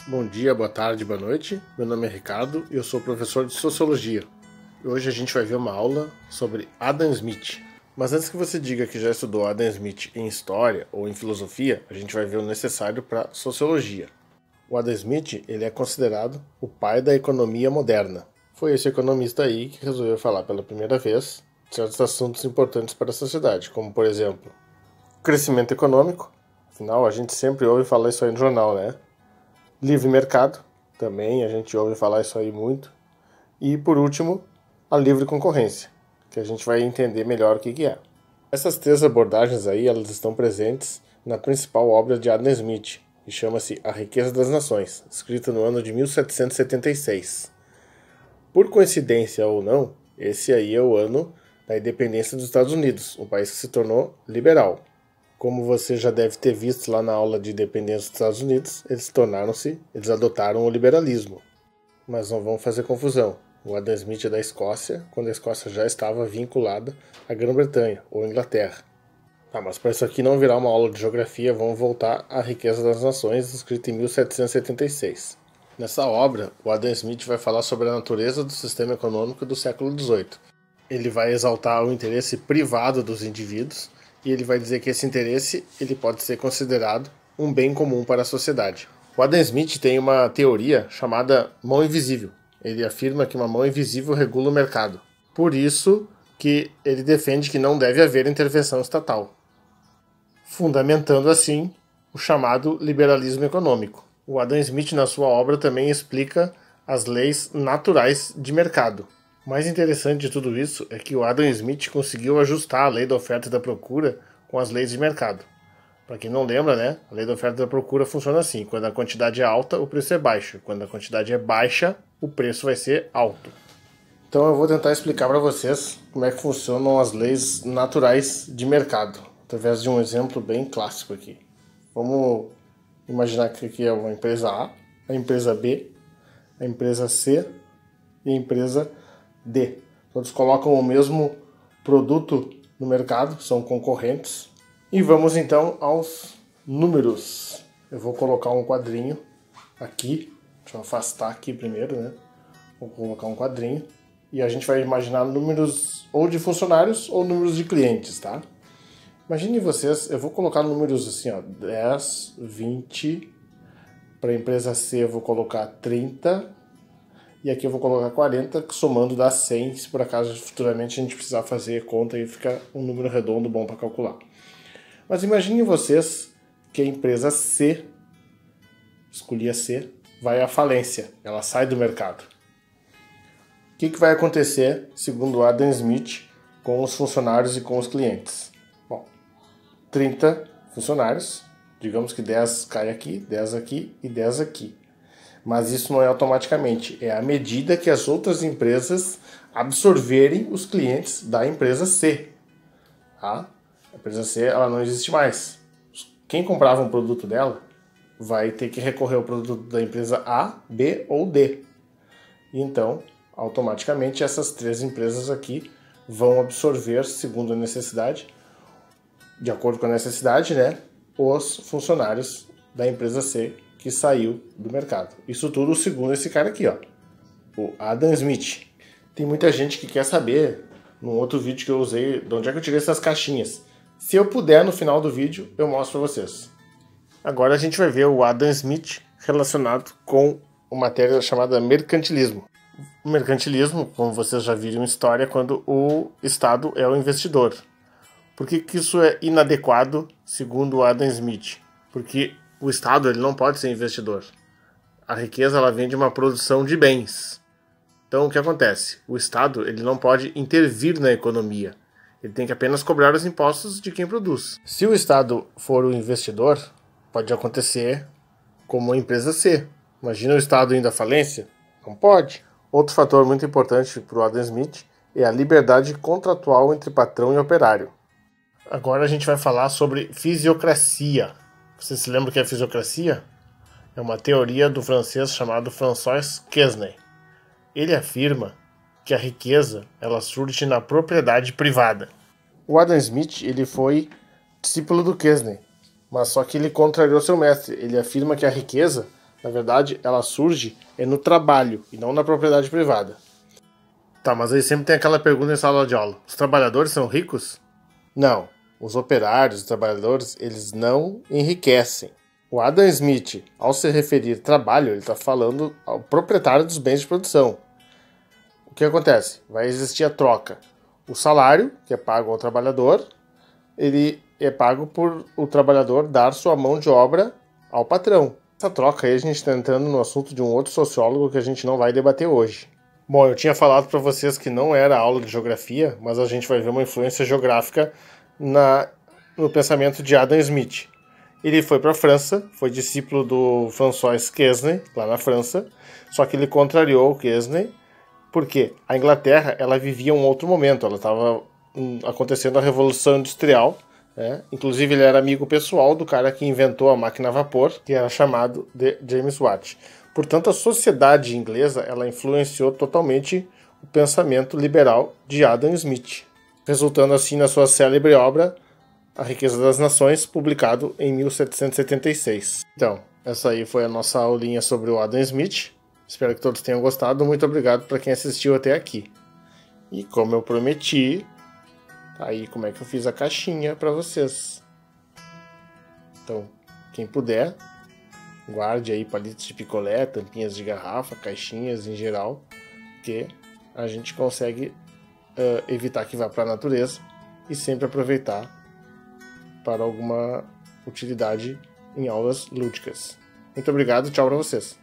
Bom dia, boa tarde, boa noite. Meu nome é Ricardo e eu sou professor de Sociologia. E hoje a gente vai ver uma aula sobre Adam Smith. Mas antes que você diga que já estudou Adam Smith em História ou em Filosofia, a gente vai ver o necessário para Sociologia. O Adam Smith ele é considerado o pai da economia moderna. Foi esse economista aí que resolveu falar pela primeira vez certos assuntos importantes para a sociedade, como, por exemplo, crescimento econômico. Afinal, a gente sempre ouve falar isso aí no jornal, né? Livre mercado, também a gente ouve falar isso aí muito. E, por último, a livre concorrência, que a gente vai entender melhor o que é. Essas três abordagens aí, elas estão presentes na principal obra de Adam Smith, que chama-se A Riqueza das Nações, escrita no ano de 1776. Por coincidência ou não, esse aí é o ano da independência dos Estados Unidos, um país que se tornou liberal. Como você já deve ter visto lá na aula de independência dos Estados Unidos, eles adotaram o liberalismo. Mas não vamos fazer confusão. O Adam Smith é da Escócia, quando a Escócia já estava vinculada à Grã-Bretanha, ou Inglaterra. Tá, mas para isso aqui não virar uma aula de geografia, vamos voltar à Riqueza das Nações, escrita em 1776. Nessa obra, o Adam Smith vai falar sobre a natureza do sistema econômico do século XVIII. Ele vai exaltar o interesse privado dos indivíduos, e ele vai dizer que esse interesse ele pode ser considerado um bem comum para a sociedade. O Adam Smith tem uma teoria chamada mão invisível. Ele afirma que uma mão invisível regula o mercado. Por isso que ele defende que não deve haver intervenção estatal, fundamentando assim o chamado liberalismo econômico. O Adam Smith, na sua obra, também explica as leis naturais de mercado. O mais interessante de tudo isso é que o Adam Smith conseguiu ajustar a lei da oferta e da procura com as leis de mercado. Para quem não lembra, né, a lei da oferta e da procura funciona assim: quando a quantidade é alta, o preço é baixo; quando a quantidade é baixa, o preço vai ser alto. Então eu vou tentar explicar para vocês como é que funcionam as leis naturais de mercado, através de um exemplo bem clássico aqui. Vamos imaginar que aqui é uma empresa A, a empresa B, a empresa C e a empresa D. Todos colocam o mesmo produto no mercado, são concorrentes. E vamos então aos números. Eu vou colocar um quadrinho aqui. Deixa eu afastar aqui primeiro, né? Vou colocar um quadrinho. E a gente vai imaginar números ou de funcionários ou números de clientes, tá? Imaginem vocês, eu vou colocar números assim, ó, 10, 20. Para a empresa C eu vou colocar 30. E aqui eu vou colocar 40, que somando dá 100, se por acaso futuramente a gente precisar fazer conta e fica um número redondo bom para calcular. Mas imaginem vocês que a empresa C, escolhi a C, vai à falência, ela sai do mercado. O que vai acontecer, segundo Adam Smith, com os funcionários e com os clientes? Bom, 30 funcionários, digamos que 10 cai aqui, 10 aqui e 10 aqui. Mas isso não é automaticamente, é à medida que as outras empresas absorverem os clientes da empresa C. Tá? A empresa C ela não existe mais. Quem comprava um produto dela vai ter que recorrer ao produto da empresa A, B ou D. Então, automaticamente, essas três empresas aqui vão absorver, segundo a necessidade, de acordo com a necessidade, né, os funcionários da empresa C que saiu do mercado. Isso tudo segundo esse cara aqui, ó, o Adam Smith. Tem muita gente que quer saber, num outro vídeo que eu usei, de onde é que eu tirei essas caixinhas. Se eu puder, no final do vídeo, eu mostro para vocês. Agora a gente vai ver o Adam Smith relacionado com uma matéria chamada mercantilismo. O mercantilismo, como vocês já viram em história, é quando o Estado é o investidor. Por que isso é inadequado, segundo o Adam Smith? Porque o Estado ele não pode ser investidor. A riqueza ela vem de uma produção de bens. Então o que acontece? O Estado ele não pode intervir na economia. Ele tem que apenas cobrar os impostos de quem produz. Se o Estado for o investidor, pode acontecer como a empresa C. Imagina o Estado indo à falência? Não pode. Outro fator muito importante para o Adam Smith é a liberdade contratual entre patrão e operário. Agora a gente vai falar sobre fisiocracia. Você se lembra o que é fisiocracia? É uma teoria do francês chamado François Quesnay. Ele afirma que a riqueza ela surge na propriedade privada. O Adam Smith ele foi discípulo do Quesnay, mas só que ele contrariou seu mestre. Ele afirma que a riqueza Na verdade, ela surge no trabalho e não na propriedade privada. Tá, mas aí sempre tem aquela pergunta em sala de aula. Os trabalhadores são ricos? Não. Os operários, os trabalhadores, eles não enriquecem. O Adam Smith, ao se referir trabalho, ele está falando ao proprietário dos bens de produção. O que acontece? Vai existir a troca. O salário, que é pago ao trabalhador, ele é pago por o trabalhador dar sua mão de obra ao patrão. Essa troca aí a gente está entrando no assunto de um outro sociólogo que a gente não vai debater hoje. Bom, eu tinha falado para vocês que não era aula de geografia, mas a gente vai ver uma influência geográfica no pensamento de Adam Smith. Ele foi para a França, foi discípulo do François Quesnay, lá na França, só que ele contrariou o Quesnay, porque a Inglaterra ela vivia um outro momento, ela estava acontecendo a Revolução Industrial, né? Inclusive ele era amigo pessoal do cara que inventou a máquina a vapor, que era chamado de James Watt. Portanto, a sociedade inglesa ela influenciou totalmente o pensamento liberal de Adam Smith, resultando assim na sua célebre obra A Riqueza das Nações, publicado em 1776. Então, essa aí foi a nossa aulinha sobre o Adam Smith. Espero que todos tenham gostado. Muito obrigado para quem assistiu até aqui. E como eu prometi, tá aí como é que eu fiz a caixinha para vocês. Então, quem puder, guarde aí palitos de picolé, tampinhas de garrafa, caixinhas em geral, que a gente consegue evitar que vá para a natureza e sempre aproveitar para alguma utilidade em aulas lúdicas. Muito obrigado, tchau para vocês.